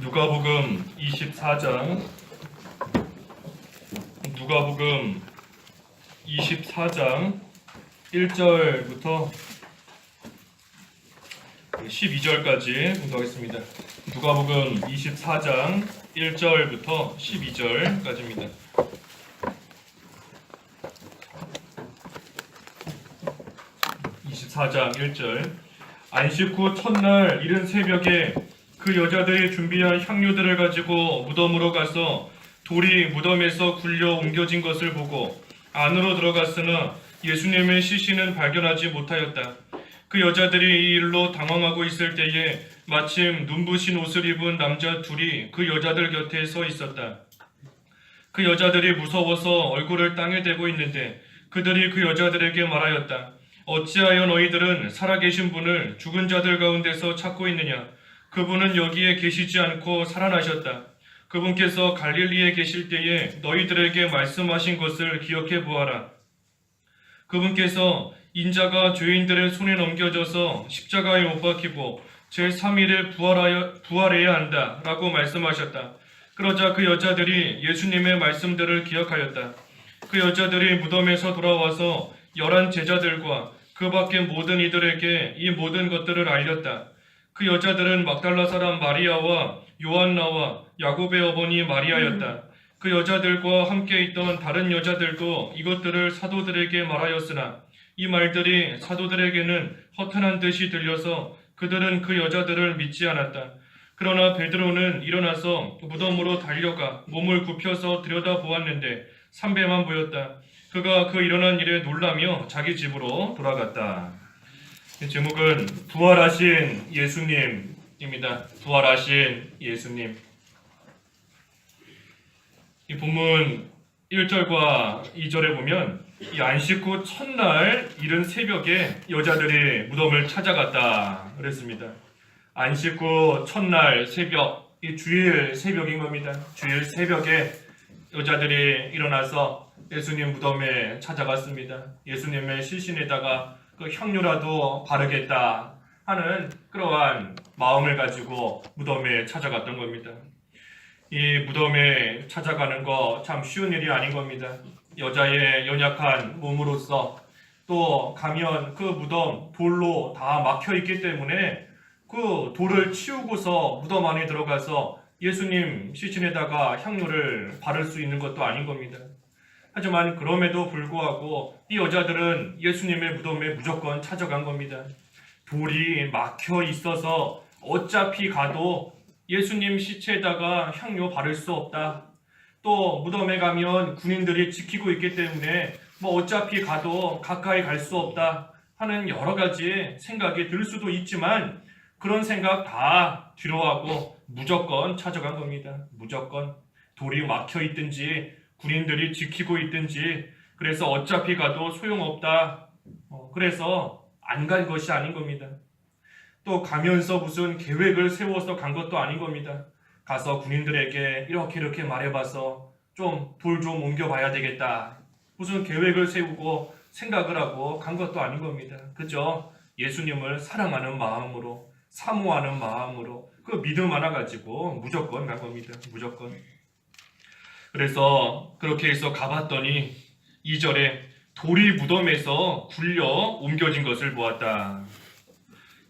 누가복음 24장 1절부터 12절까지 공부하겠습니다. 누가복음 24장 1절부터 12절까지입니다. 안식 후 첫날 이른 새벽에 그 여자들이 준비한 향료들을 가지고 무덤으로 가서 돌이 무덤에서 굴려 옮겨진 것을 보고 안으로 들어갔으나 예수님의 시신은 발견하지 못하였다. 그 여자들이 이 일로 당황하고 있을 때에 마침 눈부신 옷을 입은 남자 둘이 그 여자들 곁에 서 있었다. 그 여자들이 무서워서 얼굴을 땅에 대고 있는데 그들이 그 여자들에게 말하였다. 어찌하여 너희들은 살아계신 분을 죽은 자들 가운데서 찾고 있느냐? 그분은 여기에 계시지 않고 살아나셨다. 그분께서 갈릴리에 계실 때에 너희들에게 말씀하신 것을 기억해 보아라. 그분께서 인자가 죄인들의 손에 넘겨져서 십자가에 못 박히고 제3일에 부활해야 한다 라고 말씀하셨다. 그러자 그 여자들이 예수님의 말씀들을 기억하였다. 그 여자들이 무덤에서 돌아와서 11 제자들과 그 밖의 모든 이들에게 이 모든 것들을 알렸다. 그 여자들은 막달라 사람 마리아와 요한나와 야곱의 어머니 마리아였다. 그 여자들과 함께 있던 다른 여자들도 이것들을 사도들에게 말하였으나 이 말들이 사도들에게는 허탄한 듯이 들려서 그들은 그 여자들을 믿지 않았다. 그러나 베드로는 일어나서 무덤으로 달려가 몸을 굽혀서 들여다보았는데 삼배만 보였다. 그가 그 일어난 일에 놀라며 자기 집으로 돌아갔다. 제목은 부활하신 예수님입니다. 부활하신 예수님. 이 본문 1절과 2절에 보면 이 안식 후 첫날 이른 새벽에 여자들이 무덤을 찾아갔다 그랬습니다. 안식 후 첫날 새벽, 이 주일 새벽인 겁니다. 주일 새벽에 여자들이 일어나서 예수님 무덤에 찾아갔습니다. 예수님의 시신에다가 그 향료라도 바르겠다 하는 그러한 마음을 가지고 무덤에 찾아갔던 겁니다. 이 무덤에 찾아가는 거 참 쉬운 일이 아닌 겁니다. 여자의 연약한 몸으로서 또 가면 그 무덤 돌로 다 막혀 있기 때문에 그 돌을 치우고서 무덤 안에 들어가서 예수님 시신에다가 향료를 바를 수 있는 것도 아닌 겁니다. 하지만 그럼에도 불구하고 이 여자들은 예수님의 무덤에 무조건 찾아간 겁니다. 돌이 막혀 있어서 어차피 가도 예수님 시체에다가 향료 바를 수 없다. 또 무덤에 가면 군인들이 지키고 있기 때문에 어차피 가도 가까이 갈 수 없다 하는 여러 가지 생각이 들 수도 있지만 그런 생각 다 뒤로하고 무조건 찾아간 겁니다. 무조건 돌이 막혀 있든지 군인들이 지키고 있든지 그래서 어차피 가도 소용없다. 그래서 안 간 것이 아닌 겁니다. 또 가면서 무슨 계획을 세워서 간 것도 아닌 겁니다. 가서 군인들에게 이렇게 말해봐서 돌 좀 옮겨봐야 되겠다. 무슨 계획을 세우고 생각을 하고 간 것도 아닌 겁니다. 그저 예수님을 사랑하는 마음으로 사모하는 마음으로 그 믿음 하나 가지고 무조건 간 겁니다. 무조건. 그래서 그렇게 해서 가봤더니 2절에 돌이 무덤에서 굴려 옮겨진 것을 보았다.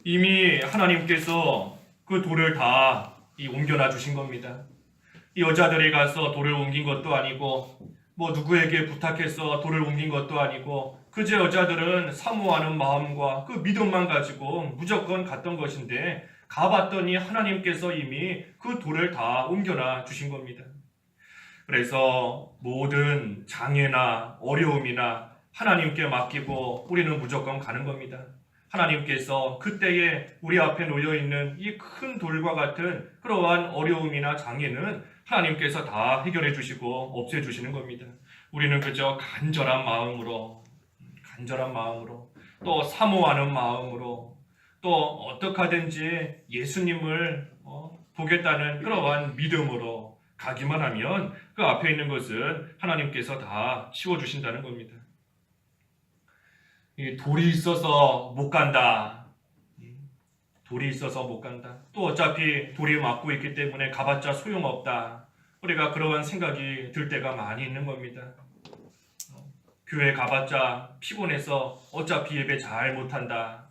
이미 하나님께서 그 돌을 다 옮겨놔 주신 겁니다. 이 여자들이 가서 돌을 옮긴 것도 아니고 누구에게 부탁해서 돌을 옮긴 것도 아니고 그저 여자들은 사모하는 마음과 그 믿음만 가지고 무조건 갔던 것인데 가봤더니 하나님께서 이미 그 돌을 다 옮겨놔 주신 겁니다. 그래서 모든 장애나 어려움이나 하나님께 맡기고 우리는 무조건 가는 겁니다. 하나님께서 그때에 우리 앞에 놓여있는 이 큰 돌과 같은 그러한 어려움이나 장애는 하나님께서 다 해결해 주시고 없애 주시는 겁니다. 우리는 그저 간절한 마음으로 또 사모하는 마음으로 또 어떻게 하든지 예수님을 보겠다는 그러한 믿음으로 가기만 하면 그 앞에 있는 것은 하나님께서 다 치워주신다는 겁니다. 돌이 있어서 못 간다. 돌이 있어서 못 간다. 또 어차피 돌이 막고 있기 때문에 가봤자 소용없다. 우리가 그런 생각이 들 때가 많이 있는 겁니다. 교회 가봤자 피곤해서 어차피 예배 잘 못한다.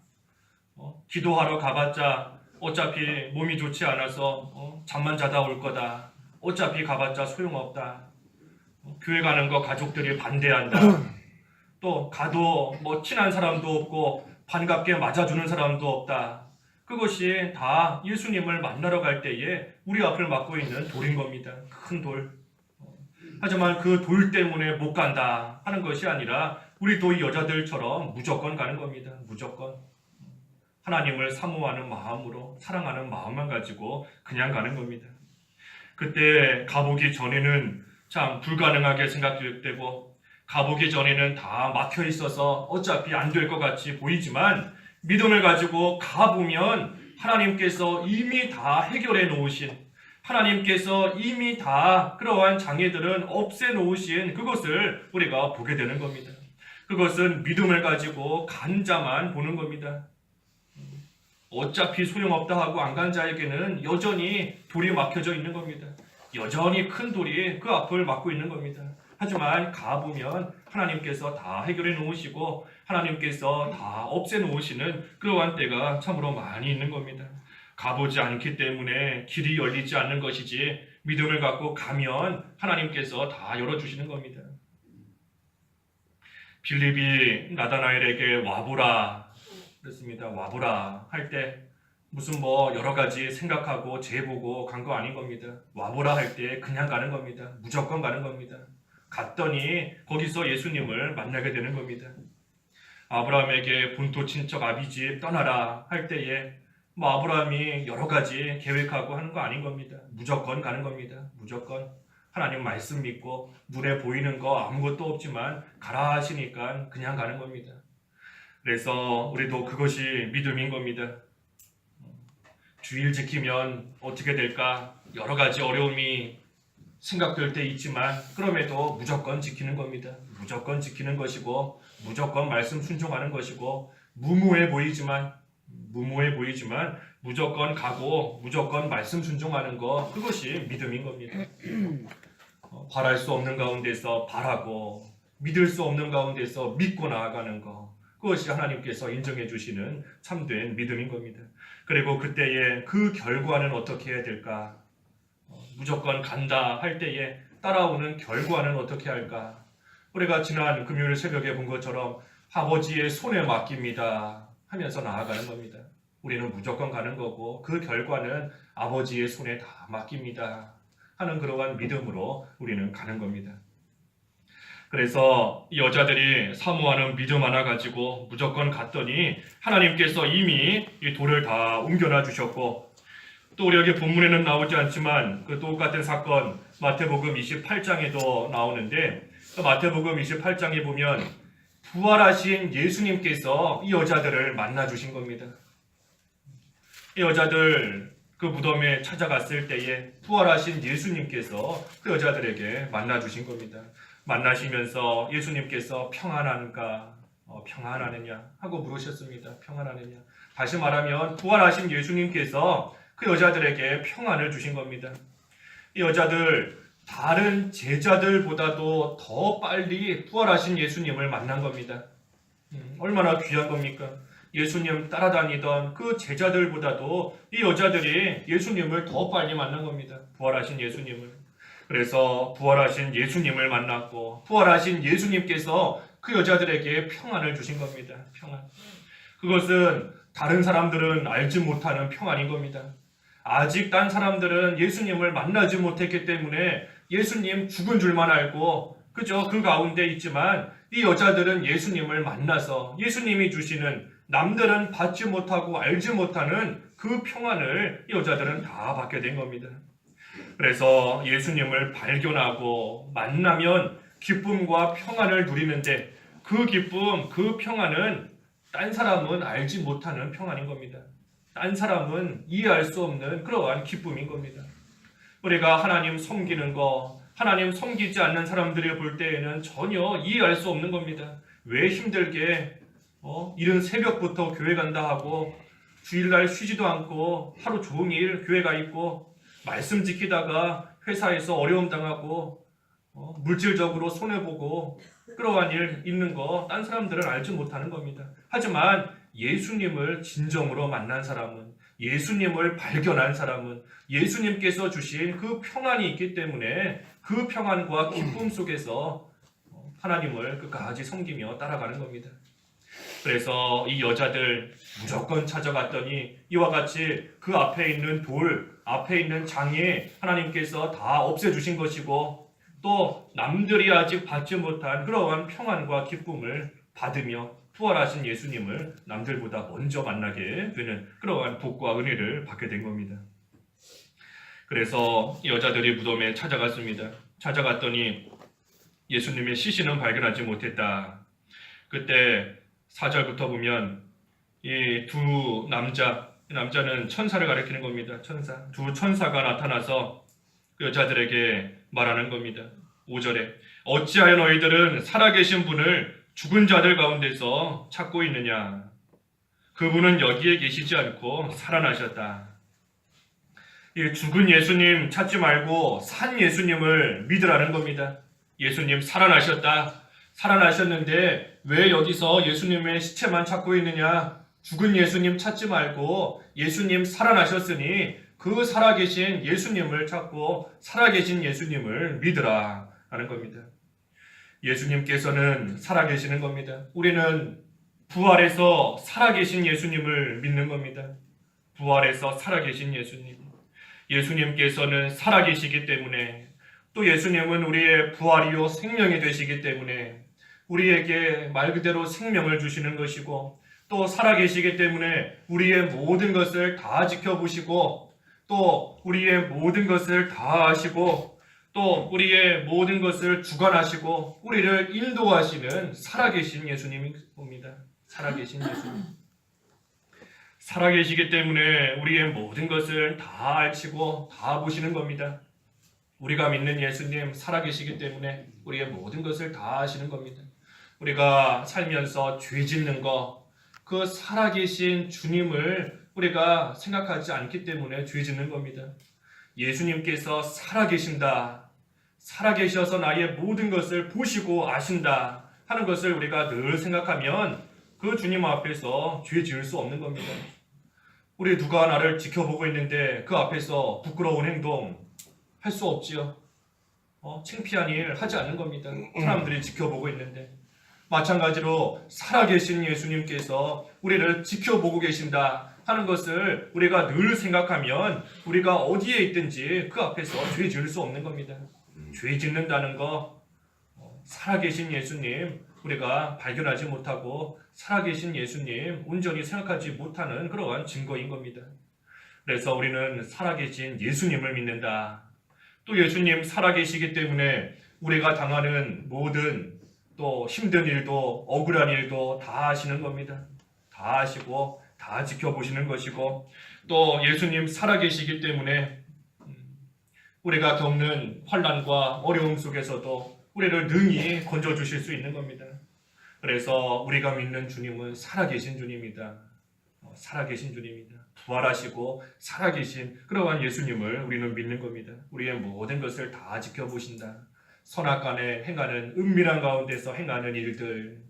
기도하러 가봤자 어차피 몸이 좋지 않아서 잠만 자다 올 거다. 어차피 가봤자 소용없다. 교회 가는 거 가족들이 반대한다. 또 가도 뭐 친한 사람도 없고 반갑게 맞아주는 사람도 없다. 그것이 다 예수님을 만나러 갈 때에 우리 앞을 막고 있는 돌인 겁니다. 큰 돌. 하지만 그 돌 때문에 못 간다 하는 것이 아니라 우리도 이 여자들처럼 무조건 가는 겁니다. 무조건. 하나님을 사모하는 마음으로 사랑하는 마음만 가지고 그냥 가는 겁니다. 그때 가보기 전에는 참 불가능하게 생각되고 가보기 전에는 다 막혀 있어서 어차피 안 될 것 같이 보이지만 믿음을 가지고 가보면 하나님께서 이미 다 해결해 놓으신, 하나님께서 이미 다 그러한 장애들은 없애 놓으신 그것을 우리가 보게 되는 겁니다. 그것은 믿음을 가지고 간 자만 보는 겁니다. 어차피 소용없다 하고 안 간 자에게는 여전히 돌이 막혀져 있는 겁니다. 여전히 큰 돌이 그 앞을 막고 있는 겁니다. 하지만 가보면 하나님께서 다 해결해 놓으시고 하나님께서 다 없애 놓으시는 그러한 때가 참으로 많이 있는 겁니다. 가보지 않기 때문에 길이 열리지 않는 것이지 믿음을 갖고 가면 하나님께서 다 열어주시는 겁니다. 빌립이 나다나엘에게 와보라 그랬습니다. 와보라 할 때 무슨 뭐 여러 가지 생각하고 재보고 간 거 아닌 겁니다. 와보라 할 때 그냥 가는 겁니다. 무조건 가는 겁니다. 갔더니 거기서 예수님을 만나게 되는 겁니다. 아브라함에게 본토 친척 아비집 떠나라 할 때에 뭐 아브라함이 여러 가지 계획하고 하는 거 아닌 겁니다. 무조건 가는 겁니다. 무조건 하나님 말씀 믿고 눈에 보이는 거 아무것도 없지만 가라 하시니까 그냥 가는 겁니다. 그래서 우리도 그것이 믿음인 겁니다. 주일 지키면 어떻게 될까? 여러 가지 어려움이 생각될 때 있지만 그럼에도 무조건 지키는 겁니다. 무조건 지키는 것이고 무조건 말씀 순종하는 것이고 무모해 보이지만 무조건 가고 무조건 말씀 순종하는 거 그것이 믿음인 겁니다. 바랄 수 없는 가운데서 바라고 믿을 수 없는 가운데서 믿고 나아가는 거 그것이 하나님께서 인정해 주시는 참된 믿음인 겁니다. 그리고 그때에 그 결과는 어떻게 해야 될까? 무조건 간다 할 때에 따라오는 결과는 어떻게 할까? 우리가 지난 금요일 새벽에 본 것처럼 아버지의 손에 맡깁니다 하면서 나아가는 겁니다. 우리는 무조건 가는 거고 그 결과는 아버지의 손에 다 맡깁니다 하는 그러한 믿음으로 우리는 가는 겁니다. 그래서 이 여자들이 사모하는 믿음 하나 가지고 무조건 갔더니 하나님께서 이미 이 돌을 다 옮겨놔 주셨고 또 우리 여기 본문에는 나오지 않지만 그 똑같은 사건 마태복음 28장에도 나오는데 마태복음 28장에 보면 부활하신 예수님께서 이 여자들을 만나 주신 겁니다. 이 여자들 그 무덤에 찾아갔을 때에 부활하신 예수님께서 그 여자들에게 만나 주신 겁니다. 만나시면서 예수님께서 평안한가? 평안하느냐? 하고 물으셨습니다. 평안하느냐? 다시 말하면 부활하신 예수님께서 그 여자들에게 평안을 주신 겁니다. 이 여자들 다른 제자들보다도 더 빨리 부활하신 예수님을 만난 겁니다. 얼마나 귀한 겁니까? 예수님 따라다니던 그 제자들보다도 이 여자들이 예수님을 더 빨리 만난 겁니다. 부활하신 예수님을. 그래서 부활하신 예수님을 만났고 부활하신 예수님께서 그 여자들에게 평안을 주신 겁니다. 평안. 그것은 다른 사람들은 알지 못하는 평안인 겁니다. 아직 딴 사람들은 예수님을 만나지 못했기 때문에 예수님 죽은 줄만 알고 그저 그 가운데 있지만 이 여자들은 예수님을 만나서 예수님이 주시는 남들은 받지 못하고 알지 못하는 그 평안을 이 여자들은 다 받게 된 겁니다. 그래서 예수님을 발견하고 만나면 기쁨과 평안을 누리는데 그 기쁨, 그 평안은 딴 사람은 알지 못하는 평안인 겁니다. 딴 사람은 이해할 수 없는 그러한 기쁨인 겁니다. 우리가 하나님 섬기는 거, 하나님 섬기지 않는 사람들이 볼 때에는 전혀 이해할 수 없는 겁니다. 왜 힘들게 이른 새벽부터 교회 간다 하고 주일날 쉬지도 않고 하루 종일 교회 가 있고 말씀 지키다가 회사에서 어려움 당하고 물질적으로 손해보고 그러한 일 있는 거 딴 사람들은 알지 못하는 겁니다. 하지만 예수님을 진정으로 만난 사람은, 예수님을 발견한 사람은 예수님께서 주신 그 평안이 있기 때문에 그 평안과 기쁨 속에서 하나님을 끝까지 섬기며 따라가는 겁니다. 그래서 이 여자들 무조건 찾아갔더니 이와 같이 그 앞에 있는 돌, 앞에 있는 장애 하나님께서 다 없애주신 것이고 또 남들이 아직 받지 못한 그러한 평안과 기쁨을 받으며 부활하신 예수님을 남들보다 먼저 만나게 되는 그러한 복과 은혜를 받게 된 겁니다. 그래서 여자들이 무덤에 찾아갔습니다. 찾아갔더니 예수님의 시신은 발견하지 못했다. 그때 4절부터 보면 이 두 남자는 천사를 가리키는 겁니다. 두 천사가 나타나서 그 여자들에게 말하는 겁니다. 5절에 어찌하여 너희들은 살아계신 분을 죽은 자들 가운데서 찾고 있느냐? 그분은 여기에 계시지 않고 살아나셨다. 이 죽은 예수님 찾지 말고 산 예수님을 믿으라는 겁니다. 예수님 살아나셨다. 살아나셨는데 왜 여기서 예수님의 시체만 찾고 있느냐? 죽은 예수님 찾지 말고 예수님 살아나셨으니 그 살아계신 예수님을 찾고 살아계신 예수님을 믿으라 하는 겁니다. 예수님께서는 살아계시는 겁니다. 우리는 부활해서 살아계신 예수님을 믿는 겁니다. 부활해서 살아계신 예수님. 예수님께서는 살아계시기 때문에 또 예수님은 우리의 부활이요 생명이 되시기 때문에 우리에게 말 그대로 생명을 주시는 것이고 또 살아계시기 때문에 우리의 모든 것을 다 지켜보시고 또 우리의 모든 것을 다 아시고 또 우리의 모든 것을 주관하시고 우리를 인도하시는 살아계신 예수님입니다. 살아계신 예수님. 살아계시기 때문에 우리의 모든 것을 다 알시고 다 보시는 겁니다. 우리가 믿는 예수님 살아계시기 때문에 우리의 모든 것을 다 아시는 겁니다. 우리가 살면서 죄 짓는 거, 그 살아계신 주님을 우리가 생각하지 않기 때문에 죄 짓는 겁니다. 예수님께서 살아계신다. 살아계셔서 나의 모든 것을 보시고 아신다 하는 것을 우리가 늘 생각하면 그 주님 앞에서 죄 지을 수 없는 겁니다. 우리 누가 나를 지켜보고 있는데 그 앞에서 부끄러운 행동 할 수 없지요. 창피한 일 하지 않는 겁니다. 사람들이 지켜보고 있는데. 마찬가지로 살아계신 예수님께서 우리를 지켜보고 계신다 하는 것을 우리가 늘 생각하면 우리가 어디에 있든지 그 앞에서 죄 지을 수 없는 겁니다. 죄 짓는다는 거 살아계신 예수님 우리가 발견하지 못하고 살아계신 예수님 온전히 생각하지 못하는 그러한 증거인 겁니다. 그래서 우리는 살아계신 예수님을 믿는다. 또 예수님 살아계시기 때문에 우리가 당하는 모든 또 힘든 일도 억울한 일도 다 아시는 겁니다. 다 아시고 다 지켜보시는 것이고 또 예수님 살아계시기 때문에 우리가 겪는 환난과 어려움 속에서도 우리를 능히 건져주실 수 있는 겁니다. 그래서 우리가 믿는 주님은 살아계신 주님이다. 살아계신 주님이다. 부활하시고 살아계신 그러한 예수님을 우리는 믿는 겁니다. 우리의 모든 것을 다 지켜보신다. 선악간에 행하는 은밀한 가운데서 행하는 일들,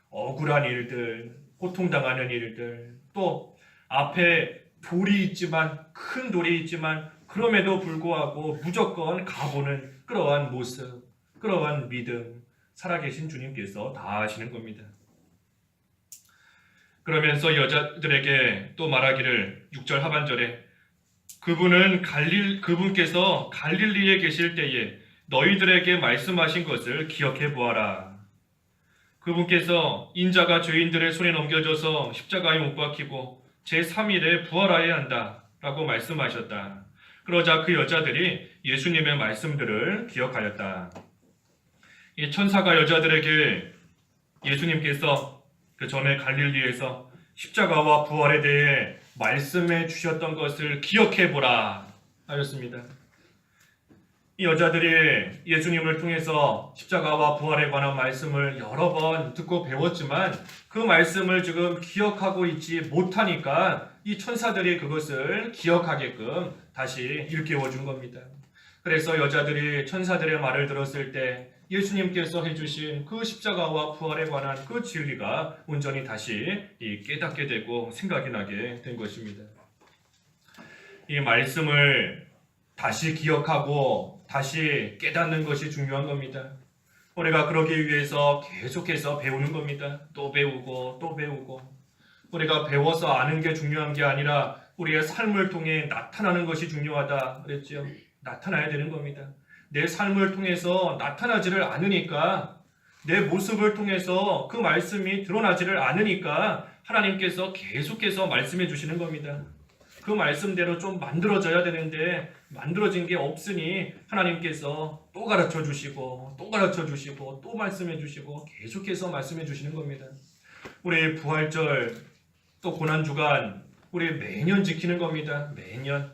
억울한 일들, 고통당하는 일들, 또 앞에 돌이 있지만 큰 돌이 있지만 그럼에도 불구하고 무조건 가보는 그러한 모습, 그러한 믿음, 살아계신 주님께서 다 아시는 겁니다. 그러면서 여자들에게 또 말하기를 6절 하반절에 그분께서 갈릴리에 계실 때에 너희들에게 말씀하신 것을 기억해 보아라. 그분께서 인자가 죄인들의 손에 넘겨져서 십자가에 못 박히고 제3일에 부활하여야 한다 라고 말씀하셨다. 그러자 그 여자들이 예수님의 말씀들을 기억하였다. 이 천사가 여자들에게 예수님께서 그 전에 갈릴리에서 십자가와 부활에 대해 말씀해 주셨던 것을 기억해 보라 하였습니다. 이 여자들이 예수님을 통해서 십자가와 부활에 관한 말씀을 여러 번 듣고 배웠지만 그 말씀을 지금 기억하고 있지 못하니까 이 천사들이 그것을 기억하게끔 다시 일깨워 준 겁니다. 그래서 여자들이 천사들의 말을 들었을 때 예수님께서 해주신 그 십자가와 부활에 관한 그 진리가 온전히 다시 깨닫게 되고 생각이 나게 된 것입니다. 이 말씀을 다시 기억하고 다시 깨닫는 것이 중요한 겁니다. 우리가 그러기 위해서 계속해서 배우는 겁니다. 또 배우고 또 배우고. 우리가 배워서 아는 게 중요한 게 아니라 우리의 삶을 통해 나타나는 것이 중요하다 그랬죠. 나타나야 되는 겁니다. 내 삶을 통해서 나타나지를 않으니까, 내 모습을 통해서 그 말씀이 드러나지를 않으니까 하나님께서 계속해서 말씀해 주시는 겁니다. 그 말씀대로 좀 만들어져야 되는데 만들어진 게 없으니 하나님께서 또 가르쳐 주시고 또 가르쳐 주시고 또 말씀해 주시고 계속해서 말씀해 주시는 겁니다. 우리 부활절 또 고난주간 우리 매년 지키는 겁니다. 매년.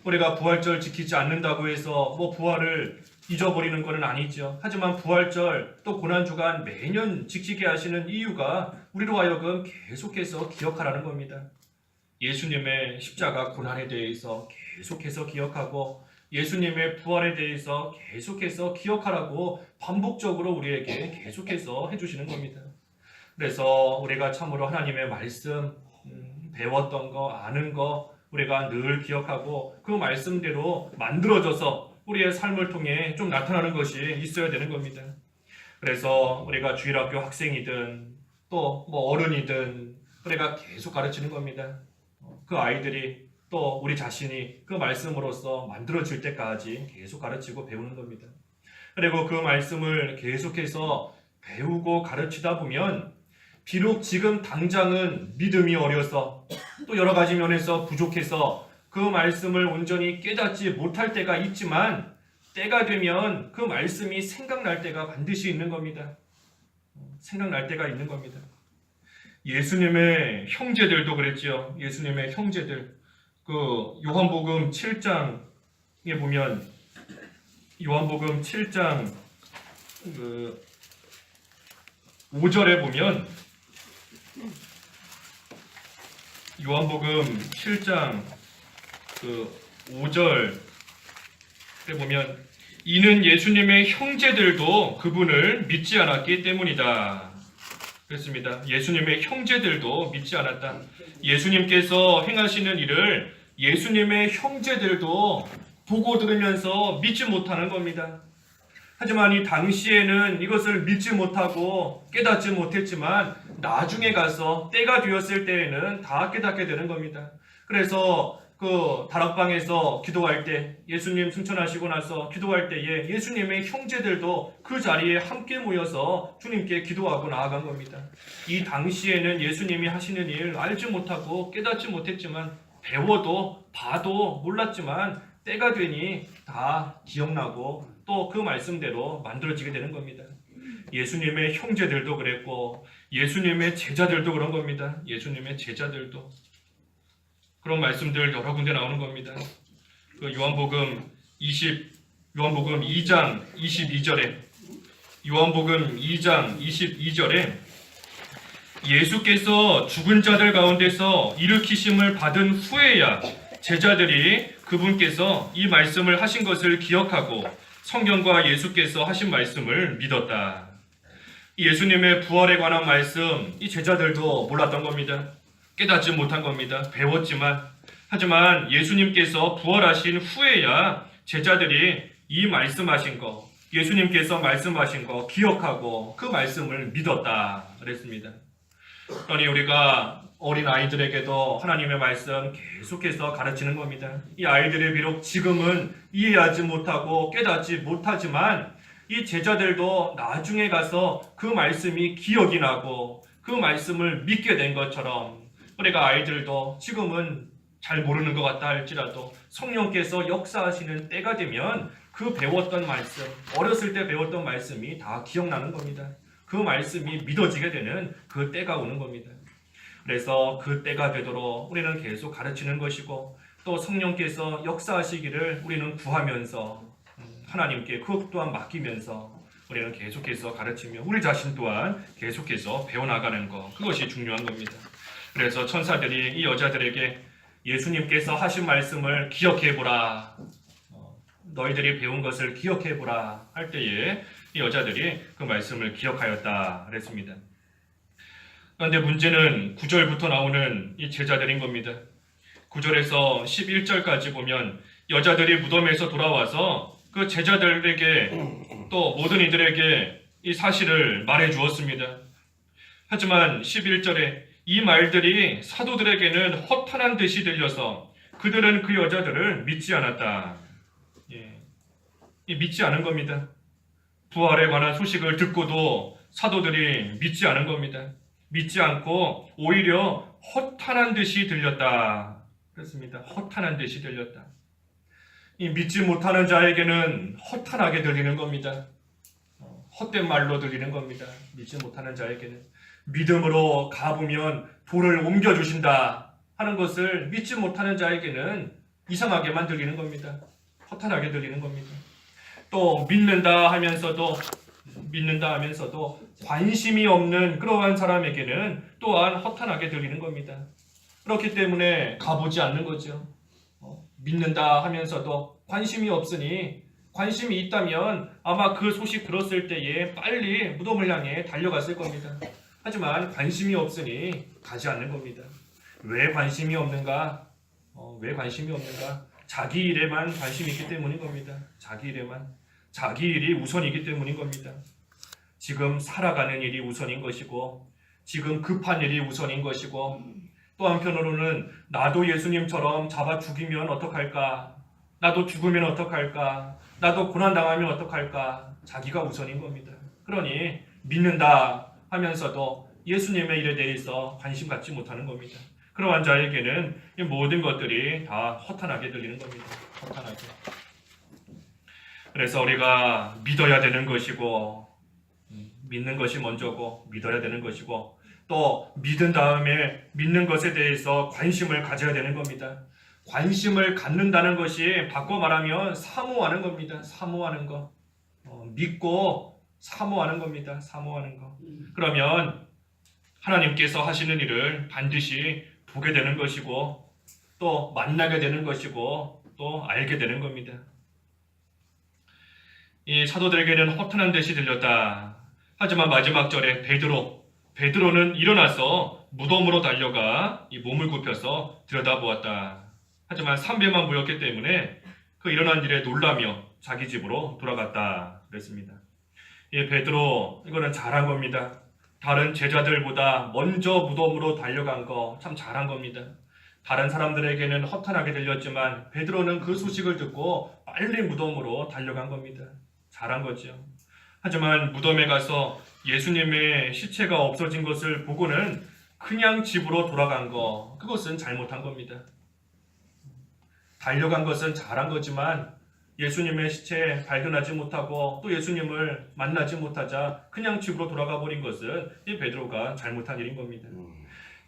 우리가 부활절 지키지 않는다고 해서 부활을 잊어버리는 것은 아니죠. 하지만 부활절 또 고난주간 매년 지키게 하시는 이유가 우리로 하여금 계속해서 기억하라는 겁니다. 예수님의 십자가 고난에 대해서 계속해서 기억하고 예수님의 부활에 대해서 계속해서 기억하라고 반복적으로 우리에게 계속해서 해주시는 겁니다. 그래서 우리가 참으로 하나님의 말씀, 배웠던 거, 아는 거 우리가 늘 기억하고 그 말씀대로 만들어져서 우리의 삶을 통해 좀 나타나는 것이 있어야 되는 겁니다. 그래서 우리가 주일학교 학생이든 또 어른이든 우리가 계속 가르치는 겁니다. 그 아이들이 또 우리 자신이 그 말씀으로서 만들어질 때까지 계속 가르치고 배우는 겁니다. 그리고 그 말씀을 계속해서 배우고 가르치다 보면 비록 지금 당장은 믿음이 어려서 또 여러 가지 면에서 부족해서 그 말씀을 온전히 깨닫지 못할 때가 있지만 때가 되면 그 말씀이 생각날 때가 반드시 있는 겁니다. 생각날 때가 있는 겁니다. 예수님의 형제들도 그랬죠. 예수님의 형제들. 그 요한복음 7장에 보면 요한복음 7장 5절에 보면 요한복음 7장 5절에 보면 이는 예수님의 형제들도 그분을 믿지 않았기 때문이다. 그렇습니다. 예수님의 형제들도 믿지 않았다. 예수님께서 행하시는 일을 예수님의 형제들도 보고 들으면서 믿지 못하는 겁니다. 하지만 이 당시에는 이것을 믿지 못하고 깨닫지 못했지만 나중에 가서 때가 되었을 때에는 다 깨닫게 되는 겁니다. 그래서 그 다락방에서 기도할 때 예수님 승천하시고 나서 기도할 때에 예수님의 형제들도 그 자리에 함께 모여서 주님께 기도하고 나아간 겁니다. 이 당시에는 예수님이 하시는 일 알지 못하고 깨닫지 못했지만 배워도 봐도 몰랐지만 때가 되니 다 기억나고 또 그 말씀대로 만들어지게 되는 겁니다. 예수님의 형제들도 그랬고 예수님의 제자들도 그런 겁니다. 예수님의 제자들도 그런 말씀들 여러 군데 나오는 겁니다. 그 요한복음 2장 22절에 요한복음 2장 22절에 예수께서 죽은 자들 가운데서 일으키심을 받은 후에야 제자들이 그분께서 이 말씀을 하신 것을 기억하고 성경과 예수께서 하신 말씀을 믿었다. 예수님의 부활에 관한 말씀 이 제자들도 몰랐던 겁니다. 깨닫지 못한 겁니다. 배웠지만 하지만 예수님께서 부활하신 후에야 제자들이 이 말씀하신 거 예수님께서 말씀하신 거 기억하고 그 말씀을 믿었다 그랬습니다. 그러니 우리가 어린 아이들에게도 하나님의 말씀 계속해서 가르치는 겁니다. 이 아이들이 비록 지금은 이해하지 못하고 깨닫지 못하지만 이 제자들도 나중에 가서 그 말씀이 기억이 나고 그 말씀을 믿게 된 것처럼 우리가 아이들도 지금은 잘 모르는 것 같다 할지라도 성령께서 역사하시는 때가 되면 그 배웠던 말씀, 어렸을 때 배웠던 말씀이 다 기억나는 겁니다. 그 말씀이 믿어지게 되는 그 때가 오는 겁니다. 그래서 그 때가 되도록 우리는 계속 가르치는 것이고 또 성령께서 역사하시기를 우리는 구하면서 하나님께 그것 또한 맡기면서 우리는 계속해서 가르치며 우리 자신 또한 계속해서 배워나가는 것, 그것이 중요한 겁니다. 그래서 천사들이 이 여자들에게 예수님께서 하신 말씀을 기억해보라, 너희들이 배운 것을 기억해보라 할 때에 이 여자들이 그 말씀을 기억하였다 그랬습니다. 그런데 문제는 9절부터 나오는 이 제자들인 겁니다. 9절에서 11절까지 보면 여자들이 무덤에서 돌아와서 그 제자들에게 또 모든 이들에게 이 사실을 말해 주었습니다. 하지만 11절에 이 말들이 사도들에게는 허탄한 듯이 들려서 그들은 그 여자들을 믿지 않았다. 믿지 않은 겁니다. 부활에 관한 소식을 듣고도 사도들이 믿지 않은 겁니다. 믿지 않고 오히려 허탄한 듯이 들렸다. 그렇습니다. 허탄한 듯이 들렸다. 이 믿지 못하는 자에게는 허탄하게 들리는 겁니다. 헛된 말로 들리는 겁니다. 믿지 못하는 자에게는 믿음으로 가보면 돌을 옮겨주신다 하는 것을 믿지 못하는 자에게는 이상하게만 들리는 겁니다. 허탄하게 들리는 겁니다. 또 믿는다 하면서도 관심이 없는 그러한 사람에게는 또한 허탄하게 들리는 겁니다. 그렇기 때문에 가보지 않는 거죠. 믿는다 하면서도 관심이 없으니, 관심이 있다면 아마 그 소식 들었을 때에 빨리 무덤을 향해 달려갔을 겁니다. 하지만 관심이 없으니 가지 않는 겁니다. 왜 관심이 없는가? 왜 관심이 없는가? 자기 일에만 관심이 있기 때문인 겁니다. 자기 일에만. 자기 일이 우선이기 때문인 겁니다. 지금 살아가는 일이 우선인 것이고, 지금 급한 일이 우선인 것이고, 또 한편으로는 나도 예수님처럼 잡아 죽이면 어떡할까? 나도 죽으면 어떡할까? 나도 고난당하면 어떡할까? 자기가 우선인 겁니다. 그러니 믿는다 하면서도 예수님의 일에 대해서 관심 갖지 못하는 겁니다. 그러한 자에게는 이 모든 것들이 다 허탄하게 들리는 겁니다. 허탄하게. 그래서 우리가 믿어야 되는 것이고, 믿는 것이 먼저고 믿어야 되는 것이고, 또 믿은 다음에 믿는 것에 대해서 관심을 가져야 되는 겁니다. 관심을 갖는다는 것이 바꿔 말하면 사모하는 겁니다. 사모하는 거. 믿고 사모하는 겁니다. 사모하는 거. 그러면 하나님께서 하시는 일을 반드시 보게 되는 것이고, 또 만나게 되는 것이고, 또 알게 되는 겁니다. 이 사도들에게는 허탄한 듯이 들렸다. 하지만 마지막 절에 베드로는 일어나서 무덤으로 달려가 이 몸을 굽혀서 들여다보았다. 하지만 3배만 모였기 때문에 그 일어난 일에 놀라며 자기 집으로 돌아갔다 그랬습니다. 이 베드로, 이거는 잘한 겁니다. 다른 제자들보다 먼저 무덤으로 달려간 거 참 잘한 겁니다. 다른 사람들에게는 허탄하게 들렸지만 베드로는 그 소식을 듣고 빨리 무덤으로 달려간 겁니다. 잘한 거죠. 하지만 무덤에 가서 예수님의 시체가 없어진 것을 보고는 그냥 집으로 돌아간 거, 그것은 잘못한 겁니다. 달려간 것은 잘한 거지만 예수님의 시체 발견하지 못하고 또 예수님을 만나지 못하자 그냥 집으로 돌아가 버린 것은 이 베드로가 잘못한 일인 겁니다.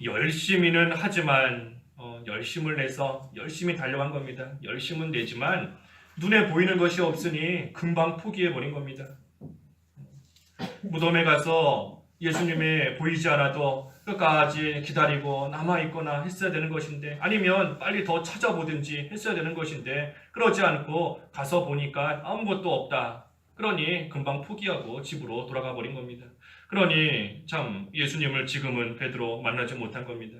열심히는 하지만 열심을 내서 열심히 달려간 겁니다. 열심은 내지만 눈에 보이는 것이 없으니 금방 포기해 버린 겁니다. 무덤에 가서 예수님이 보이지 않아도 끝까지 기다리고 남아있거나 했어야 되는 것인데, 아니면 빨리 더 찾아보든지 했어야 되는 것인데, 그러지 않고 가서 보니까 아무것도 없다. 그러니 금방 포기하고 집으로 돌아가 버린 겁니다. 그러니 참 예수님을 지금은 베드로 만나지 못한 겁니다.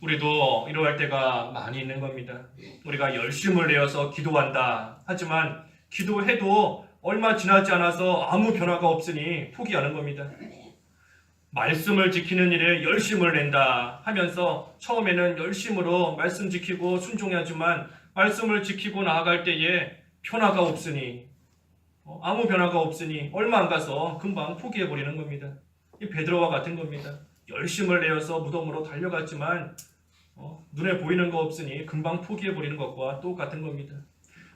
우리도 이러할 때가 많이 있는 겁니다. 우리가 열심을 내어서 기도한다. 하지만 기도해도 얼마 지나지 않아서 아무 변화가 없으니 포기하는 겁니다. 말씀을 지키는 일에 열심을 낸다 하면서 처음에는 열심으로 말씀 지키고 순종하지만 말씀을 지키고 나아갈 때에 변화가 없으니, 아무 변화가 없으니 얼마 안 가서 금방 포기해버리는 겁니다. 이 베드로와 같은 겁니다. 열심을 내어서 무덤으로 달려갔지만 눈에 보이는 거 없으니 금방 포기해버리는 것과 똑같은 겁니다.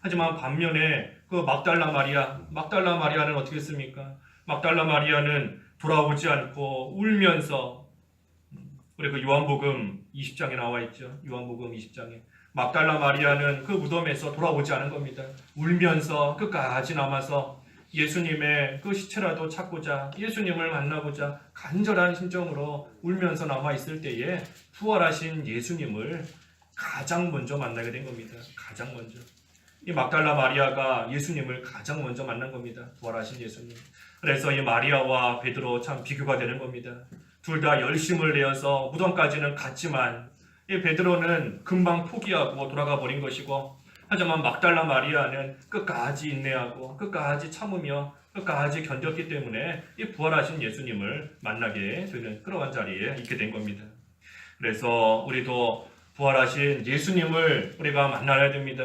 하지만 반면에 그 막달라 마리아는 어떻게 했습니까? 막달라 마리아는 돌아오지 않고 울면서, 우리 그 요한복음 20장에 나와 있죠. 요한복음 20장에 막달라 마리아는 그 무덤에서 돌아오지 않은 겁니다. 울면서 끝까지 남아서 예수님의 그 시체라도 찾고자, 예수님을 만나고자 간절한 심정으로 울면서 남아 있을 때에 부활하신 예수님을 가장 먼저 만나게 된 겁니다. 가장 먼저. 이 막달라 마리아가 예수님을 가장 먼저 만난 겁니다. 부활하신 예수님. 그래서 이 마리아와 베드로 참 비교가 되는 겁니다. 둘 다 열심을 내어서 무덤까지는 갔지만 이 베드로는 금방 포기하고 돌아가 버린 것이고, 하지만 막달라 마리아는 끝까지 인내하고 끝까지 참으며 끝까지 견뎠기 때문에 이 부활하신 예수님을 만나게 되는 그러한 자리에 있게 된 겁니다. 그래서 우리도 부활하신 예수님을 우리가 만나야 됩니다.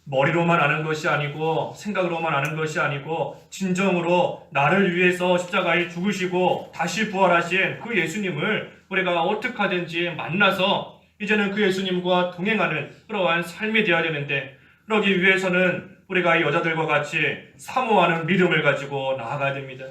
머리로만 아는 것이 아니고 생각으로만 아는 것이 아니고 진정으로 나를 위해서 십자가에 죽으시고 다시 부활하신 그 예수님을 우리가 어떻게 하든지 만나서 이제는 그 예수님과 동행하는 그러한 삶이 되어야 되는데, 그러기 위해서는 우리가 이 여자들과 같이 사모하는 믿음을 가지고 나아가야 됩니다.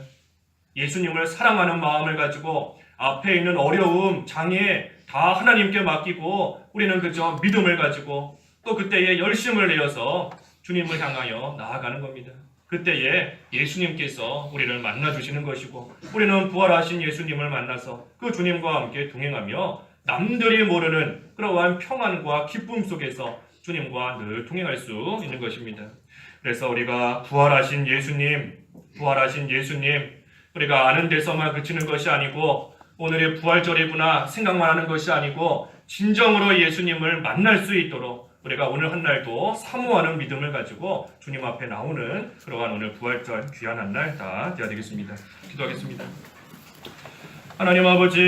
예수님을 사랑하는 마음을 가지고 앞에 있는 어려움, 장애 다 하나님께 맡기고 우리는 그저 믿음을 가지고 또 그때에 열심을 내어서 주님을 향하여 나아가는 겁니다. 그때에 예수님께서 우리를 만나주시는 것이고, 우리는 부활하신 예수님을 만나서 그 주님과 함께 동행하며 남들이 모르는 그러한 평안과 기쁨 속에서 주님과 늘 동행할 수 있는 것입니다. 그래서 우리가 부활하신 예수님, 우리가 아는 데서만 그치는 것이 아니고 오늘의 부활절이구나 생각만 하는 것이 아니고 진정으로 예수님을 만날 수 있도록 우리가 오늘 한 날도 사모하는 믿음을 가지고 주님 앞에 나오는 그러한 오늘 부활절 귀한 한 날 다 되어야 되겠습니다. 기도하겠습니다. 하나님 아버지,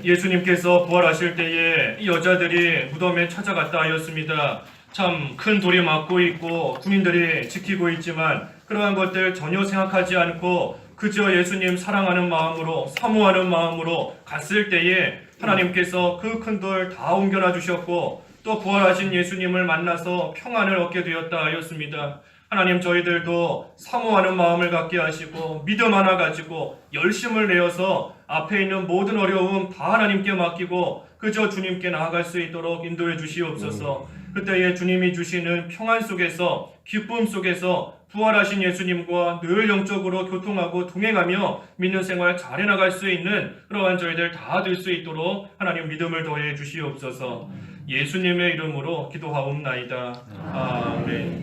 예수님께서 부활하실 때에 이 여자들이 무덤에 찾아갔다 하였습니다. 참 큰 돌이 막고 있고 군인들이 지키고 있지만 그러한 것들 전혀 생각하지 않고 그저 예수님 사랑하는 마음으로 사모하는 마음으로 갔을 때에 하나님께서 그 큰 돌 다 옮겨놔 주셨고 또 부활하신 예수님을 만나서 평안을 얻게 되었다 하였습니다. 하나님, 저희들도 사모하는 마음을 갖게 하시고 믿음 하나 가지고 열심을 내어서 앞에 있는 모든 어려움 다 하나님께 맡기고 그저 주님께 나아갈 수 있도록 인도해 주시옵소서. 그때에 주님이 주시는 평안 속에서 기쁨 속에서 부활하신 예수님과 늘 영적으로 교통하고 동행하며 믿는 생활 잘 해나갈 수 있는 그러한 저희들 다 될 수 있도록 하나님 믿음을 더해 주시옵소서. 예수님의 이름으로 기도하옵나이다. 아멘.